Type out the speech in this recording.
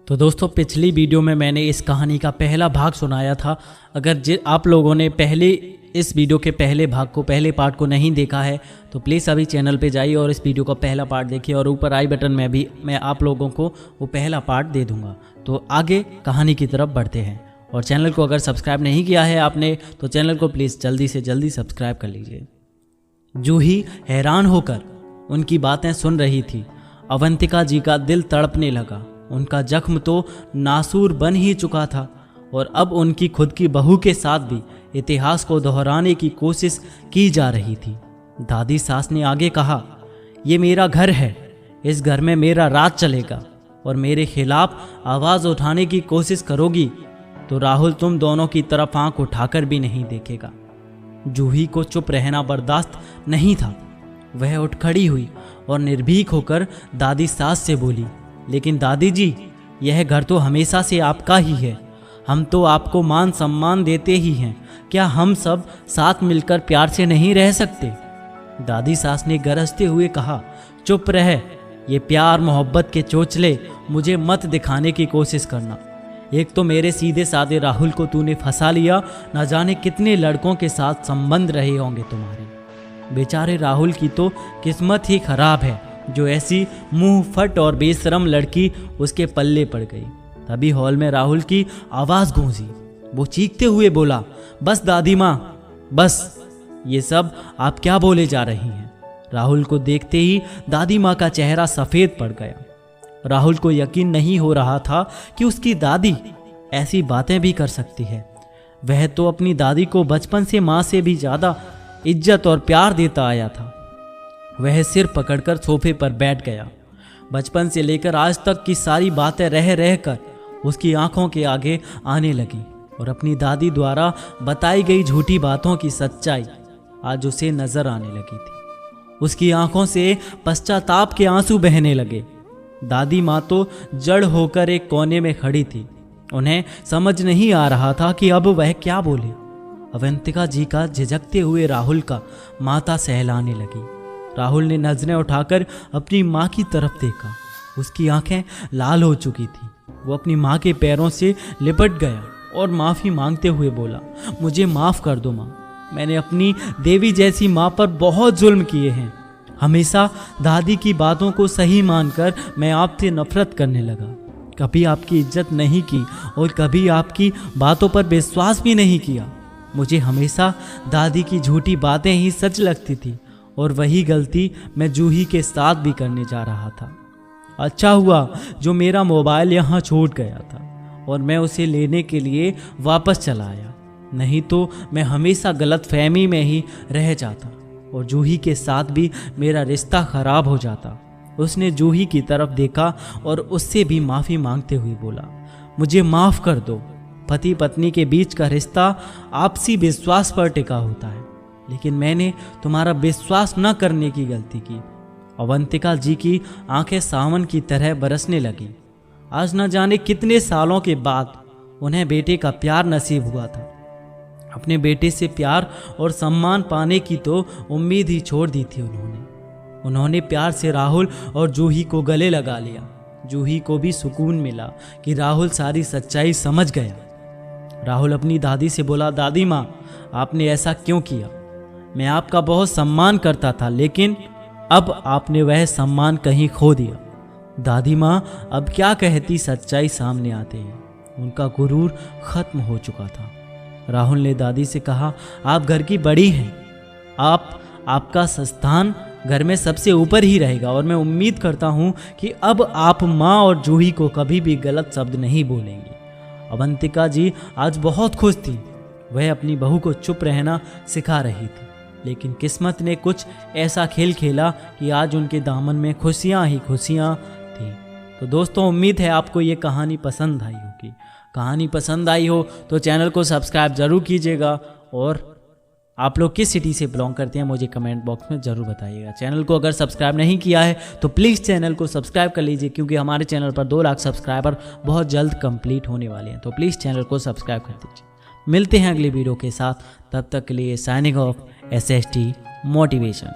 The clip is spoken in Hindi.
तो दोस्तों पिछली वीडियो में मैंने इस कहानी का पहला भाग सुनाया था। अगर आप लोगों ने इस वीडियो के पहले पार्ट को नहीं देखा है तो प्लीज़ अभी चैनल पे जाइए और इस वीडियो का पहला पार्ट देखिए, और ऊपर आई बटन में भी मैं आप लोगों को वो पहला पार्ट दे दूंगा। तो आगे कहानी की तरफ बढ़ते हैं, और चैनल को अगर सब्सक्राइब नहीं किया है आपने तो चैनल को प्लीज़ जल्दी से जल्दी सब्सक्राइब कर लीजिए। जूही हैरान होकर उनकी बातें सुन रही थी। अवंतिका जी का दिल तड़पने लगा। उनका जख्म तो नासूर बन ही चुका था, और अब उनकी खुद की बहू के साथ भी इतिहास को दोहराने की कोशिश की जा रही थी। दादी सास ने आगे कहा, ये मेरा घर है, इस घर में मेरा राज चलेगा, और मेरे खिलाफ आवाज़ उठाने की कोशिश करोगी तो राहुल तुम दोनों की तरफ आंख उठाकर भी नहीं देखेगा। जूही को चुप रहना बर्दाश्त नहीं था। वह उठ खड़ी हुई और निर्भीक होकर दादी सास से बोली, लेकिन दादी जी, यह घर तो हमेशा से आपका ही है। हम तो आपको मान सम्मान देते ही हैं। क्या हम सब साथ मिलकर प्यार से नहीं रह सकते? दादी सास ने गरजते हुए कहा, चुप रह। ये प्यार मोहब्बत के चोचले मुझे मत दिखाने की कोशिश करना। एक तो मेरे सीधे साधे राहुल को तूने फंसा लिया, न जाने कितने लड़कों के साथ संबंध रहे होंगे तुम्हारे। बेचारे राहुल की तो किस्मत ही खराब है जो ऐसी मुंह फट और बेशरम लड़की उसके पल्ले पड़ गई। तभी हॉल में राहुल की आवाज़ गूंजी। वो चीखते हुए बोला, बस दादी माँ, बस। ये सब आप क्या बोले जा रही हैं? राहुल को देखते ही दादी माँ का चेहरा सफ़ेद पड़ गया। राहुल को यकीन नहीं हो रहा था कि उसकी दादी ऐसी बातें भी कर सकती है। वह तो अपनी दादी को बचपन से माँ से भी ज़्यादा इज्जत और प्यार देता आया था। वह सिर पकड़कर सोफे पर बैठ गया। बचपन से लेकर आज तक की सारी बातें रह रहकर उसकी आंखों के आगे आने लगी, और अपनी दादी द्वारा बताई गई झूठी बातों की सच्चाई आज उसे नजर आने लगी थी। उसकी आंखों से पश्चाताप के आंसू बहने लगे। दादी माँ तो जड़ होकर एक कोने में खड़ी थी। उन्हें समझ नहीं आ रहा था कि अब वह क्या बोले। अवंतिका जी का झिझकते हुए राहुल का माथा सहलाने लगी। राहुल ने नजरें उठाकर अपनी माँ की तरफ देखा। उसकी आंखें लाल हो चुकी थी। वो अपनी माँ के पैरों से लिपट गया और माफ़ी मांगते हुए बोला, मुझे माफ़ कर दो माँ। मैंने अपनी देवी जैसी माँ पर बहुत जुल्म किए हैं। हमेशा दादी की बातों को सही मानकर मैं आपसे नफरत करने लगा। कभी आपकी इज्जत नहीं की और कभी आपकी बातों पर विश्वास भी नहीं किया। मुझे हमेशा दादी की झूठी बातें ही सच लगती थी, और वही गलती मैं जूही के साथ भी करने जा रहा था। अच्छा हुआ जो मेरा मोबाइल यहाँ छूट गया था और मैं उसे लेने के लिए वापस चला आया, नहीं तो मैं हमेशा गलतफहमी में ही रह जाता और जूही के साथ भी मेरा रिश्ता खराब हो जाता। उसने जूही की तरफ देखा और उससे भी माफ़ी मांगते हुए बोला, मुझे माफ़ कर दो। पति पत्नी के बीच का रिश्ता आपसी विश्वास पर टिका होता है, लेकिन मैंने तुम्हारा विश्वास न करने की गलती की। अवंतिका जी की आंखें सावन की तरह बरसने लगी। आज न जाने कितने सालों के बाद उन्हें बेटे का प्यार नसीब हुआ था। अपने बेटे से प्यार और सम्मान पाने की तो उम्मीद ही छोड़ दी थी उन्होंने प्यार से राहुल और जूही को गले लगा लिया। जूही को भी सुकून मिला कि राहुल सारी सच्चाई समझ गया। राहुल अपनी दादी से बोला, दादी माँ, आपने ऐसा क्यों किया? मैं आपका बहुत सम्मान करता था, लेकिन अब आपने वह सम्मान कहीं खो दिया। दादी माँ अब क्या कहती, सच्चाई सामने आते हैं। उनका गुरूर खत्म हो चुका था। राहुल ने दादी से कहा, आप घर की बड़ी हैं, आपका स्थान घर में सबसे ऊपर ही रहेगा, और मैं उम्मीद करता हूँ कि अब आप माँ और जूही को कभी भी गलत शब्द नहीं बोलेंगी। अवंतिका जी आज बहुत खुश थी। वह अपनी बहू को चुप रहना सिखा रही थी, लेकिन किस्मत ने कुछ ऐसा खेल खेला कि आज उनके दामन में खुशियाँ ही खुशियाँ थी। तो दोस्तों, उम्मीद है आपको ये कहानी पसंद आई होगी। कहानी पसंद आई हो तो चैनल को सब्सक्राइब ज़रूर कीजिएगा, और आप लोग किस सिटी से बिलोंग करते हैं मुझे कमेंट बॉक्स में ज़रूर बताइएगा। चैनल को अगर सब्सक्राइब नहीं किया है तो प्लीज़ चैनल को सब्सक्राइब कर लीजिए, क्योंकि हमारे चैनल पर 2 लाख सब्सक्राइबर बहुत जल्द कंप्लीट होने वाले हैं। तो प्लीज़ चैनल को सब्सक्राइब कर दीजिए। मिलते हैं अगली वीडियो के साथ, तब तक के लिए साइनिंग ऑफ SST मोटिवेशन।